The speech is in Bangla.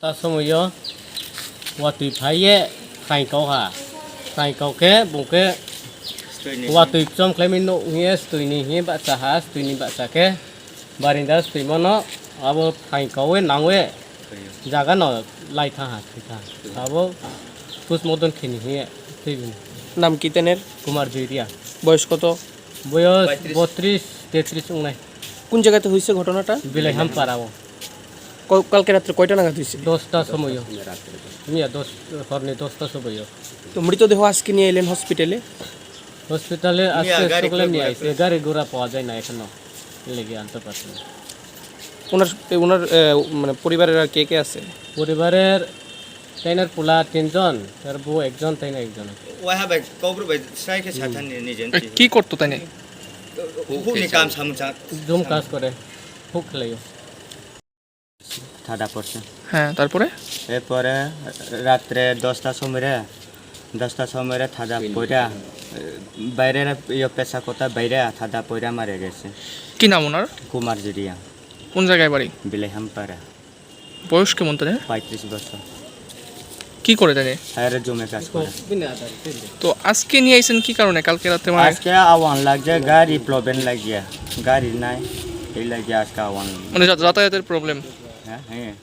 ta xong rồi yo wa tùy phải ye thành câu hà thành câu kế bùng kế wa tùy trong cái mình nụ nghe tùy ni nghe bạn sa has tùy ni bạn sa kế barinda tùy mà nó abo thành câu ấy nang ấy জায়গা ন লাই থাহা থিকা abo পুষ মদন খেনি হে নাম কি তেনের? কুমার জয়রিয়া বয়স কত? বয়স 32-33 উংনাই কোন জায়গাতে হয়েছে ঘটনাটা? বিলাই হাম পারাও কালকে রাত্রে কয়টা নাগাদ হয়েছে? 10টা সময় মিয়া 10 হরনে 10টা সময় তো মৃতদেহ আজকে নিয়ে এলেন হসপিটালে? হসপিটালে আজকে সকালে নিয়ে আইছে গাড়ি ঘোড়া পাওয়া যায় না এখনো লেগে আনতে পারছে না। ওনার ওনার মানে পরিবারের আর কে কে আছে? পরিবারের তাইনার পোলা 3 জন তার বউ একজন তাইনা একজন ওয়া ভাই কবর ভাই স্ট্রাইকে সাথান নিজেন কি করতো তাই? হুনি কাম সামুচা জুম কাজ করে হুক লাইও ঠাডা পড়ছে। হ্যাঁ, তারপরে এরপরে রাত্রে 10টার সময় ঠাডা পড়া বাইরে পেশা কথা বাইরে ঠাডা পড়া মারা গেছে। কি নাম ওনার? কুমার জুরিয়া। কোন জায়গায় বাড়ি? বিলাইহাম পাড়া। বয়স কেমন তাদের? 35 বছর। কি করে তাদের? হায়ারে জমে কাজ করে। তো আজকে নিয়ে আইছেন কি কারণে? কালকে রাতে আজকে আওয়ান লাগছে গাড়ি প্রবলেম লাগিয়া গাড়ি নাই এই লাগিয়ে আজকে আওয়ান মানে যাতায়াতের প্রবলেম। হ্যাঁ